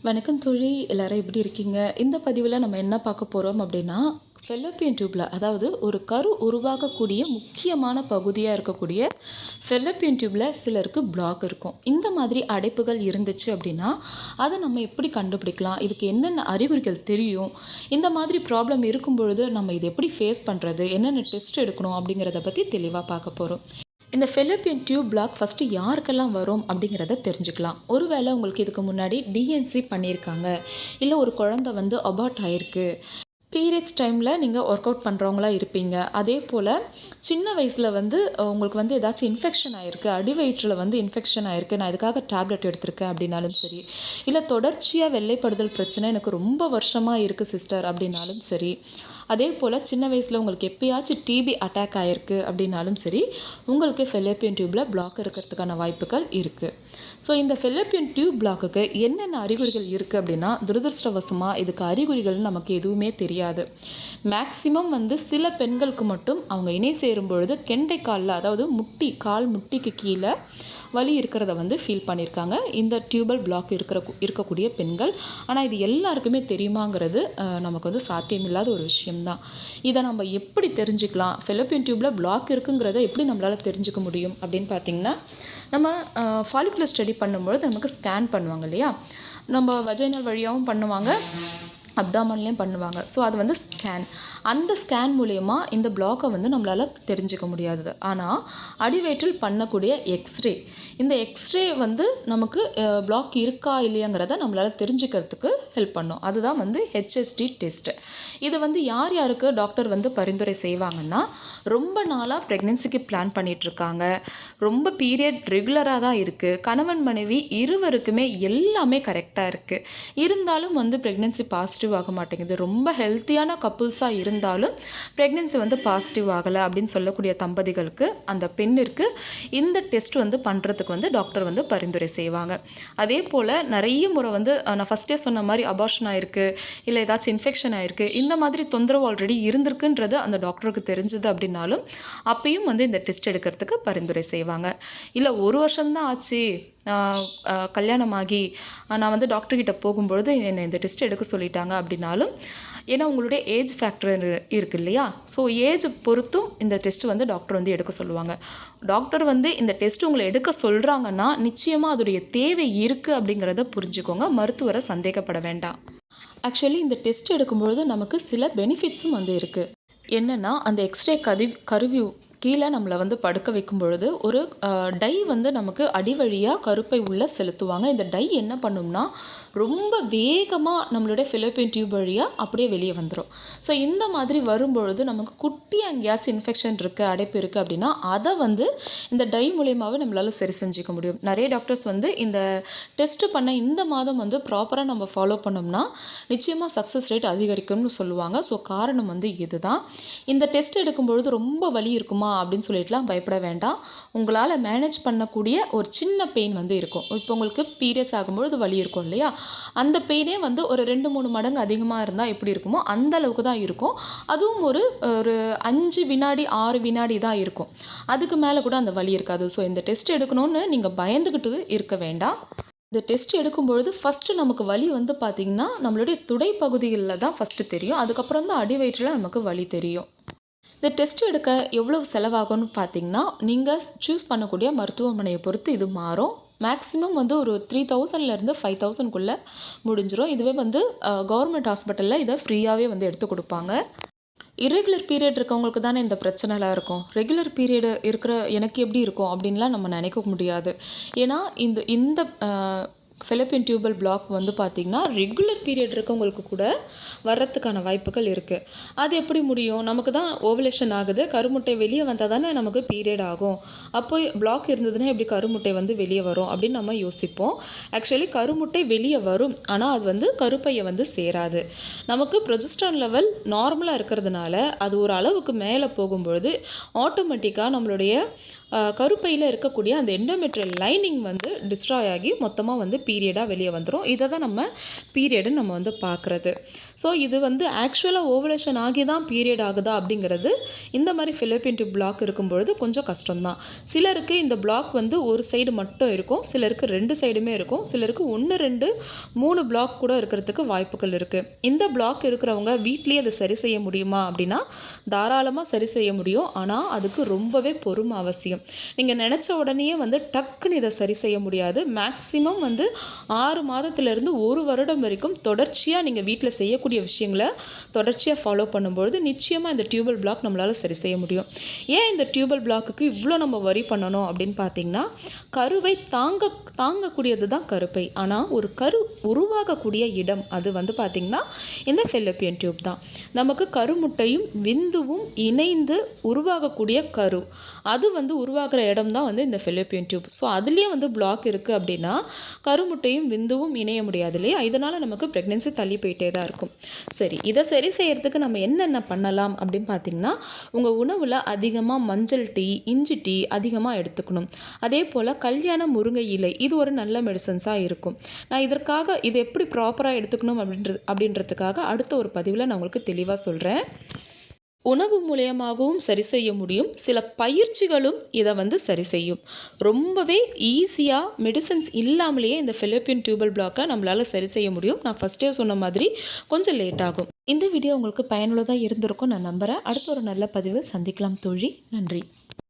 வணக்கம் தோழி, எல்லாரும் எப்படி இருக்கீங்க? இந்த பதிவில் நம்ம என்ன பார்க்க போகிறோம் அப்படின்னா, ஃபெல்லோப்பியன் டியூப்பில், அதாவது ஒரு கரு உருவாகக்கூடிய முக்கியமான பகுதியாக இருக்கக்கூடிய ஃபெல்லோப்பியன் டியூப்பில் சிலருக்கு பிளாக் இருக்கும். இந்த மாதிரி அடைப்புகள் இருந்துச்சு அப்படின்னா அதை நம்ம எப்படி கண்டுபிடிக்கலாம், இதுக்கு என்னென்ன அறிகுறிகள் தெரியும், இந்த மாதிரி ப்ராப்ளம் இருக்கும் பொழுது நம்ம இதை எப்படி ஃபேஸ் பண்ணுறது, என்னென்ன டெஸ்ட் எடுக்கணும் அப்படிங்கிறத பற்றி தெளிவாக பார்க்க போகிறோம். இந்த ஃபெல்லோப்பியன் டியூப் பிளாக் ஃபஸ்ட்டு யாருக்கெல்லாம் வரும் அப்படிங்கிறத தெரிஞ்சுக்கலாம். ஒருவேளை உங்களுக்கு இதுக்கு முன்னாடி டிஎன்சி பண்ணியிருக்காங்க, இல்லை ஒரு குழந்தை அபார்ட் ஆகிருக்கு, பீரியட்ஸ் டைமில் நீங்கள் ஒர்க் அவுட் பண்ணுறவங்களா இருப்பீங்க. அதே போல் சின்ன வயசில் உங்களுக்கு ஏதாச்சும் இன்ஃபெக்ஷன் ஆகிருக்கு, அடி வயிற்றில் இன்ஃபெக்ஷன் ஆகிருக்கு, நான் இதுக்காக டேப்லெட் எடுத்திருக்கேன் அப்படின்னாலும் சரி, இல்லை தொடர்ச்சியாக வெள்ளைப்படுதல் பிரச்சனை எனக்கு ரொம்ப வருஷமாக இருக்குது சிஸ்டர் அப்படின்னாலும் சரி, அதே போல் சின்ன வயசில் உங்களுக்கு எப்பயாச்சும் டிபி அட்டாக் ஆகிருக்கு அப்படின்னாலும் சரி, உங்களுக்கு ஃபெல்லோப்பியன் டியூப்பில் பிளாக் இருக்கிறதுக்கான வாய்ப்புகள் இருக்குது. ஸோ இந்த ஃபெல்லோப்பியன் டியூப் பிளாக்குக்கு என்னென்ன அறிகுறிகள் இருக்குது அப்படின்னா, துரதிருஷ்டவசமாக இதுக்கு அறிகுறிகள் நமக்கு எதுவுமே தெரியாது. மேக்சிமம் சில பெண்களுக்கு மட்டும் அவங்க இணை சேரும் பொழுது கெண்டைக்காலில், அதாவது கால் முட்டிக்கு கீழே வலி இருக்கிறத ஃபீல் பண்ணியிருக்காங்க இந்த டியூபல் பிளாக் இருக்கக்கூடிய பெண்கள். ஆனால் இது எல்லாருக்குமே தெரியுமாங்கிறது நமக்கு சாத்தியமில்லாத ஒரு விஷயம்தான். இதை நம்ம எப்படி தெரிஞ்சுக்கலாம், ஃபெல்லோப்பியன் டியூப்பில் பிளாக் இருக்குங்கிறத எப்படி நம்மளால் தெரிஞ்சுக்க முடியும் அப்படின்னு பார்த்திங்கன்னா, நம்ம ஃபாலிகுலர் ஸ்டடி பண்ணும்பொழுது நமக்கு ஸ்கேன் பண்ணுவாங்க இல்லையா, நம்ம வஜைனல் வழியாகவும் பண்ணுவாங்க, அப்டாமன்லேயும் பண்ணுவாங்க. ஸோ அது ஸ்கேன், அந்த ஸ்கேன் மூலயமா இந்த பிளாக்கை நம்மளால் தெரிஞ்சுக்க முடியாது. ஆனால் அடிவயிற்றில் பண்ணக்கூடிய எக்ஸ்ரே, இந்த எக்ஸ்ரே நமக்கு பிளாக் இருக்கா இல்லையாங்கிறத நம்மளால் தெரிஞ்சுக்கிறதுக்கு ஹெல்ப் பண்ணும். அதுதான் ஹெச்எஸ்டி டெஸ்ட்டு. இது யார் யாருக்கு டாக்டர் பரிந்துரை செய்வாங்கன்னா, ரொம்ப நாளாக ப்ரெக்னென்சிக்கு பிளான் பண்ணிகிட்ருக்காங்க, ரொம்ப பீரியட் ரெகுலராக தான் இருக்குது, கணவன் மனைவி இருவருக்குமே எல்லாமே கரெக்டாக இருக்குது, இருந்தாலும் ப்ரெக்னென்சி பாசிட்டிவ் ஆக மாட்டேங்குது, ரொம்ப ஹெல்த்தியான கப்புள்ஸாக இருந்தாலும் ப்ரெக்னென்சி பாசிட்டிவ் ஆகலை அப்படின்னு சொல்லக்கூடிய தம்பதிகளுக்கு, அந்த பெண்ணிற்கு இந்த டெஸ்ட் பண்ணுறதுக்கு டாக்டர் பரிந்துரை செய்வாங்க. அதே போல் நிறைய முறை நான் ஃபஸ்ட்டே சொன்ன மாதிரி அபார்ஷன் ஆகிருக்கு, இல்லை ஏதாச்சும் இன்ஃபெக்ஷன் ஆகிருக்கு, இந்த மாதிரி தொந்தரவு ஆல்ரெடி இருந்திருக்குன்றது அந்த டாக்டருக்கு தெரிஞ்சது அப்படின்னாலும் அப்பயும் இந்த டெஸ்ட் எடுக்கிறதுக்கு பரிந்துரை செய்வாங்க. இல்லை ஒரு வருஷம்தான் ஆச்சு கல்யாணமாகி, நான் டாக்டர்கிட்ட போகும்பொழுது என்னை இந்த டெஸ்ட் எடுக்க சொல்லிட்டாங்க அப்படின்னாலும், ஏன்னா உங்களுடைய ஏஜ் ஃபேக்டர் இருக்குது இல்லையா, ஸோ ஏஜ் பொறுத்தும் இந்த டெஸ்ட் டாக்டர் எடுக்க சொல்லுவாங்க. டாக்டர் இந்த டெஸ்ட் உங்களை எடுக்க சொல்கிறாங்கன்னா நிச்சயமாக அதோடைய தேவை இருக்குது அப்படிங்கிறத புரிஞ்சுக்கோங்க, மருத்துவரை சந்தேகப்பட வேண்டாம். ஆக்சுவலி இந்த டெஸ்ட் எடுக்கும்பொழுது நமக்கு சில பெனிஃபிட்ஸும் இருக்குது. என்னென்னா, அந்த எக்ஸ்ரே கருவி கீழே நம்மளை படுக்க வைக்கும் பொழுது ஒரு டை நமக்கு அடி வழியாக கருப்பை உள்ளே செலுத்துவாங்க. இந்த டை என்ன பண்ணும்னா, ரொம்ப வேகமாக நம்மளுடைய ஃபெல்லோப்பியன் டியூப் வழியாக அப்படியே வெளியே வந்துடும். ஸோ இந்த மாதிரி வரும்பொழுது நமக்கு குட்டி எங்கேயாச்சும் இன்ஃபெக்ஷன் இருக்குது, அடைப்பு இருக்குது அப்படின்னா அதை இந்த டை மூலயமாவே நம்மளால் சரி செஞ்சுக்க முடியும். நிறைய டாக்டர்ஸ் இந்த டெஸ்ட்டு பண்ண இந்த மாதம் ப்ராப்பராக நம்ம ஃபாலோ பண்ணோம்னா நிச்சயமாக சக்ஸஸ் ரேட் அதிகரிக்கும்னு சொல்லுவாங்க. ஸோ காரணம் இதுதான். இந்த டெஸ்ட் எடுக்கும்பொழுது ரொம்ப வலி இருக்குமா அப்படின்னு சொல்லிட்டுலாம் பயப்பட வேண்டாம். உங்களால் மேனேஜ் பண்ணக்கூடிய ஒரு சின்ன பெயின் இருக்கும். இப்போ உங்களுக்கு பீரியட்ஸ் ஆகும்பொழுது வலி இருக்கும் இல்லையா, அந்த பெயினே ஒரு 2-3 மடங்கு அதிகமாக இருந்தால் எப்படி இருக்குமோ அந்த அளவுக்கு தான் இருக்கும். அதுவும் ஒரு 5 வினாடி 6 வினாடி தான் இருக்கும், அதுக்கு மேலே கூட அந்த வலி இருக்காது. ஸோ இந்த டெஸ்ட் எடுக்கணும்னு நீங்கள் பயந்துக்கிட்டு இருக்க வேண்டாம். இந்த டெஸ்ட் எடுக்கும்பொழுது ஃபஸ்ட்டு நமக்கு வலி பார்த்திங்கன்னா நம்மளுடைய துடை பகுதிகளில் தான் ஃபஸ்ட்டு தெரியும், அதுக்கப்புறம் தான் அடி வயிற்றில் நமக்கு வலி தெரியும். இந்த டெஸ்ட் எடுக்க எவ்வளோ செலவாகும்னு பார்த்தீங்கன்னா, நீங்கள் சூஸ் பண்ணக்கூடிய மருத்துவமனையை பொறுத்து இது மாறும். மேக்ஸிமம் ஒரு 3000லேருந்து 5000க்குள்ளே முடிஞ்சிடும். இதுவே கவர்மெண்ட் ஹாஸ்பிட்டலில் இதை ஃப்ரீயாகவே எடுத்து கொடுப்பாங்க. இரெகுலர் பீரியட் இருக்கவங்களுக்கு தானே இந்த பிரச்சனைலாம் இருக்கும். ரெகுலர் பீரியடு இருக்கிற எனக்கு எப்படி இருக்கும் அப்படின்லாம் நம்ம நினைக்க முடியாது. ஏன்னா இந்த ஃபெல்லோப்பியன் டியூபல் பிளாக் பார்த்திங்கன்னா ரெகுலர் பீரியட் இருக்கவங்களுக்கு கூட வர்றதுக்கான வாய்ப்புகள் இருக்குது. அது எப்படி முடியும், நமக்கு தான் ஓவலேஷன் ஆகுது, கருமுட்டை வெளியே வந்தால் தானே நமக்கு பீரியட் ஆகும், அப்போ பிளாக் இருந்ததுன்னா எப்படி கருமுட்டை வெளியே வரும் அப்படின்னு நம்ம யோசிப்போம். ஆக்சுவலி கருமுட்டை வெளியே வரும், ஆனால் அது கருப்பையை சேராது. நமக்கு ப்ரொஜெஸ்ட்ரான் லெவல் நார்மலாக இருக்கிறதுனால அது ஒரு அளவுக்கு மேலே போகும்பொழுது ஆட்டோமேட்டிக்காக நம்மளுடைய கருப்பையில் இருக்கக்கூடிய அந்த எண்டோமெட்ரியல் லைனிங் டிஸ்ட்ராய் ஆகி மொத்தமாக பீரியடாக வெளியே வந்துடும். இதை தான் நம்ம பீரியடுன்னு நம்ம வந்து பார்க்குறது. ஸோ இது வந்து ஆக்சுவலாக ஓவலேஷன் ஆகி தான் பீரியட் ஆகுதா அப்படிங்கிறது இந்த மாதிரி ஃபெலோப்பியன் டியூப் பிளாக் இருக்கும்பொழுது கொஞ்சம் கஷ்டம்தான். சிலருக்கு இந்த பிளாக் வந்து ஒரு சைடு மட்டும் இருக்கும், சிலருக்கு 2 சைடுமே இருக்கும், சிலருக்கு 1 2 3 பிளாக் கூட இருக்கிறதுக்கு வாய்ப்புகள் இருக்குது. இந்த பிளாக் இருக்கிறவங்க வீட்லேயே அதை சரி செய்ய முடியுமா அப்படின்னா தாராளமாக சரி செய்ய முடியும். ஆனால் அதுக்கு ரொம்பவே பொறுமை அவசியம். நீங்கள் நினச்ச உடனே வந்து டக்குன்னு இதை சரி செய்ய முடியாது. மேக்ஸிமம் வந்து 6 மாதத்துலேருந்து 1 வருடம் வரைக்கும் தொடர்ச்சியாக நீங்கள் வீட்டில் செய்யக்கூடிய விஷயங்களை தொடர்ச்சியாக ஃபாலோ பண்ணும்பொழுது நிச்சயமாக இந்த டியூபல் பிளாக் நம்மளால் சரி செய்ய முடியும். ஏன் இந்த டியூபல் பிளாக்குக்கு இவ்வளோ நம்ம வரி பண்ணணும் அப்படின்னு பார்த்தீங்கன்னா, கருவை தாங்கக்கூடியது தான் கருப்பை. ஆனால் ஒரு கரு உருவாகக்கூடிய இடம் அது வந்து பார்த்திங்கன்னா இந்த ஃபெலோப்பியன் டியூப் தான். நமக்கு கருமுட்டையும் விந்துவும் இணைந்து உருவாகக்கூடிய கரு, அது வந்து உருவாகிற இடம் தான் வந்து இந்த ஃபெலோப்பியன் டியூப். ஸோ அதுலேயே வந்து பிளாக் இருக்குது அப்படின்னா கருமுட்டையும் விந்துவும் இணைய முடியாது இல்லையா? இதனால் நமக்கு ப்ரெக்னென்சி தள்ளி போயிட்டே தான் இருக்கும். சரி, இதை சரி செய்யறதுக்கு நம்ம என்னென்ன பண்ணலாம் அப்படின்னு பார்த்தீங்கன்னா, உங்கள் உணவில் அதிகமாக மஞ்சள் டீ, இஞ்சி டீ அதிகமாக எடுத்துக்கணும். அதே போல் கல்யாண முருங்கை இலை, இது ஒரு நல்ல மெடிசன்ஸாக இருக்கும். நான் இதற்காக இது எப்படி ப்ராப்பராக எடுத்துக்கணும் அப்படின்றதுக்காக அடுத்த ஒரு பதிவில் நான் உங்களுக்கு தெளிவாக சொல்கிறேன். உணவு மூலியமாகவும் சரி செய்ய முடியும், சில பயிற்சிகளும் இதை வந்து சரி செய்யும். ரொம்பவே ஈஸியாக மெடிசன்ஸ் இல்லாமலேயே இந்த ஃபெலோப்பியன் டியூபல் பிளாக்கை நம்மளால் சரி செய்ய முடியும். நான் ஃபஸ்ட்டே சொன்ன மாதிரி கொஞ்சம் லேட் ஆகும். இந்த வீடியோ உங்களுக்கு பயனுள்ளதாக இருந்திருக்கும் நான் நம்புகிறேன். அடுத்த ஒரு நல்ல பதிவில் சந்திக்கலாம் தோழி. நன்றி.